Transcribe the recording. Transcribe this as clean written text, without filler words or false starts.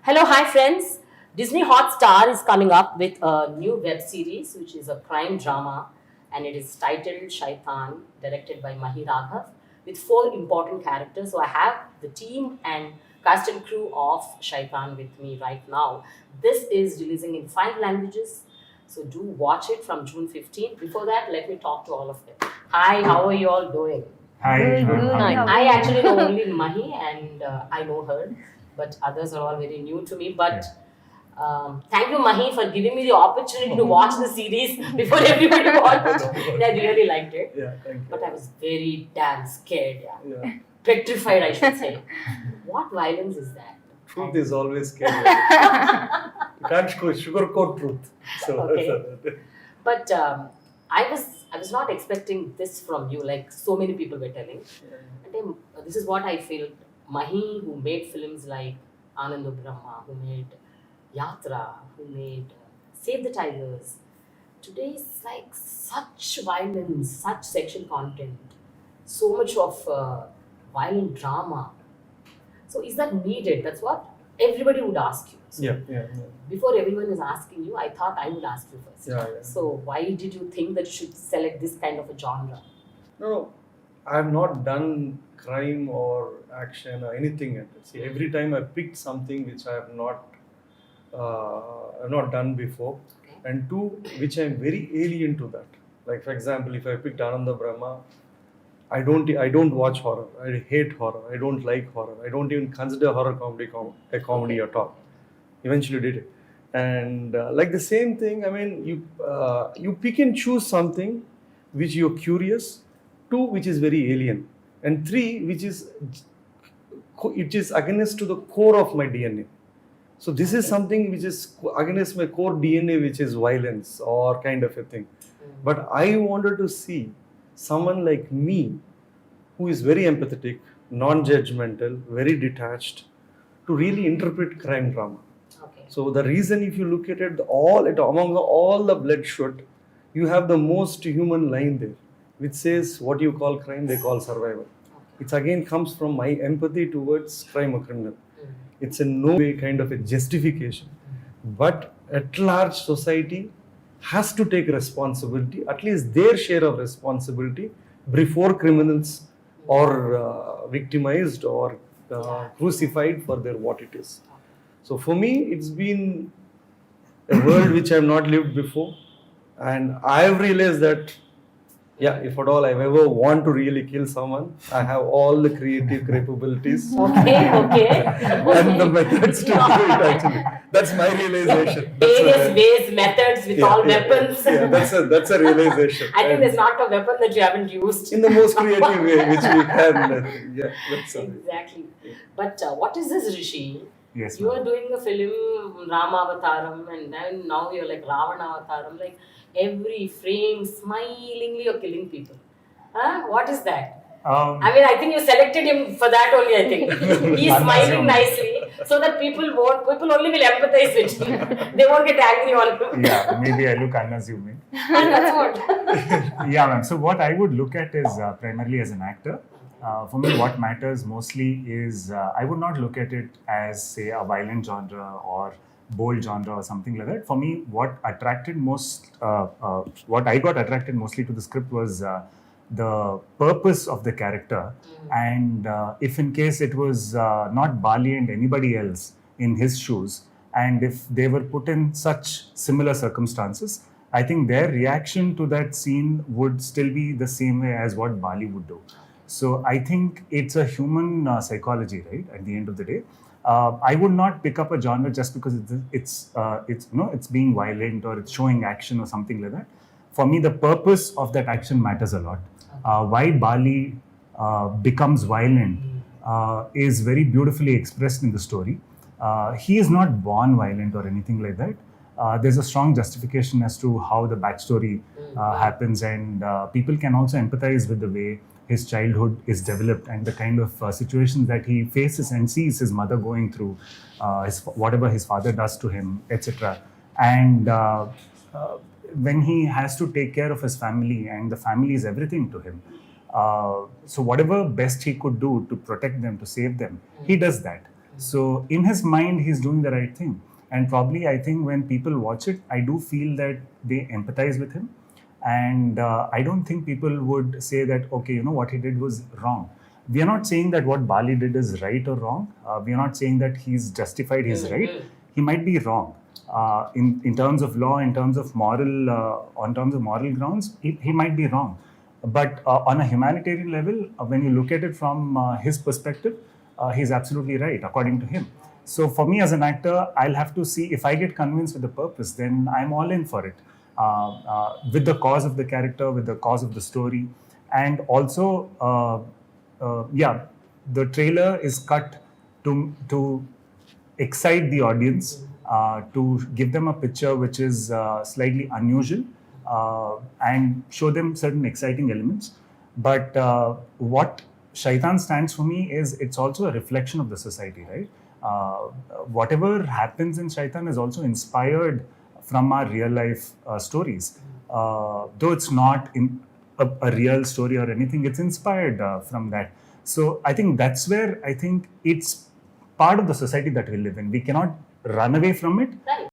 Hello, hi friends. Disney Hotstar is coming up with a new web series which is a crime drama and it is titled Shaitan, directed by Mahi Raghav with four important characters. So I have the team and cast and crew of Shaitan with me right now. This is releasing in 5 languages. So do watch it from June 15th. Before that, let me talk to all of them. Hi, how are you all doing? Hi. Good. I actually know only Mahi and I know her, but others are all very new to me. But thank you, Mahi, for giving me the opportunity to watch the series before everybody watched it. I really liked it. Yeah, thank you. But I was very damn scared. Yeah. Petrified, I should say. What violence is that? Truth is always scary. You can't sugarcoat truth. So, Okay. But I was not expecting this from you, like so many people were telling. And then this is what I feel. Mahi, who made films like Anand Brahma, who made Yatra, who made Save the Tigers. Today is like such violence, such sexual content, so much of violent drama. So is that needed? That's what everybody would ask you. So yeah. before everyone is asking you, I thought I would ask you first. Yeah. So why did you think that you should select this kind of a genre? No, I have not done crime or action or anything yet. See, every time I picked something which I have not done before, Okay. and two, which I am very alien to that. Like for example, if I picked Ananda Brahma, I don't watch horror. I hate horror. I don't like horror. I don't even consider horror comedy a comedy at all. Eventually did it, and like the same thing. I mean, you pick and choose something which you're curious, two which is very alien, and three which is against to the core of my DNA. So this is something which is against my core DNA, which is violence or kind of a thing. But I wanted to see someone like me who is very empathetic, non-judgmental, very detached, to really interpret crime drama. Okay. So the reason, if you look at it, among all the bloodshed, you have the most human line there, which says what you call crime, they call survival. It again comes from my empathy towards crime or criminal. It's in no way kind of a justification. But at large, society has to take responsibility, at least their share of responsibility, before criminals are victimized or crucified for their what it is. So for me, it's been a world which I have not lived before, and I have realized that, if at all I ever want to really kill someone, I have all the creative capabilities Okay. and the methods to do it. Actually, that's my realization. Various ways, methods with all weapons. That's a realization. I think there's not a weapon that you haven't used. In the most creative way, which we can. That's Exactly. But what is this, Rishi? Yes, You are doing a film Rama Avataram, and then now you're like Ravana Avataram. Like every frame, smilingly you're killing people. Huh? What is that? I mean, I think you selected him for that only. I think he's smiling nicely, so that people only will empathize with him. They won't get angry on him. Yeah, maybe I look unassuming. That's what. Yeah, ma'am. So what I would look at is primarily as an actor. For me, what matters mostly is I would not look at it as, say, a violent genre or bold genre or something like that. For me, what I got attracted mostly to the script was the purpose of the character, and if in case it was not Bali and anybody else in his shoes, and if they were put in such similar circumstances, I think their reaction to that scene would still be the same way as what Bali would do. So I think it's a human psychology, right? At the end of the day, I would not pick up a genre just because it's being violent or it's showing action or something like that. For me, the purpose of that action matters a lot. Why Bali becomes violent is very beautifully expressed in the story. He is not born violent or anything like that. There's a strong justification as to how the backstory happens, and people can also empathize with the way his childhood is developed and the kind of situations that he faces and sees his mother going through, whatever his father does to him, etc. And when he has to take care of his family, and the family is everything to him. So whatever best he could do to protect them, to save them, he does that. So in his mind, he's doing the right thing. And probably, I think when people watch it, I do feel that they empathize with him. And I don't think people would say that, okay, you know, what he did was wrong. We are not saying that what Bali did is right or wrong. We are not saying that he's justified his right. He might be wrong. In terms of law, in terms of moral, on terms of moral grounds, he might be wrong. But on a humanitarian level, when you look at it from his perspective, he's absolutely right, according to him. So for me as an actor, I'll have to see if I get convinced with the purpose, then I'm all in for it. With the cause of the character, with the cause of the story, and also, yeah, the trailer is cut to excite the audience, to give them a picture which is slightly unusual, and show them certain exciting elements. But what Shaitan stands for me is it's also a reflection of the society, right? Whatever happens in Shaitan is also inspired from our real life stories. Though it's not in a real story or anything, it's inspired from that. So I think that's where I think it's part of the society that we live in. We cannot run away from it. Right.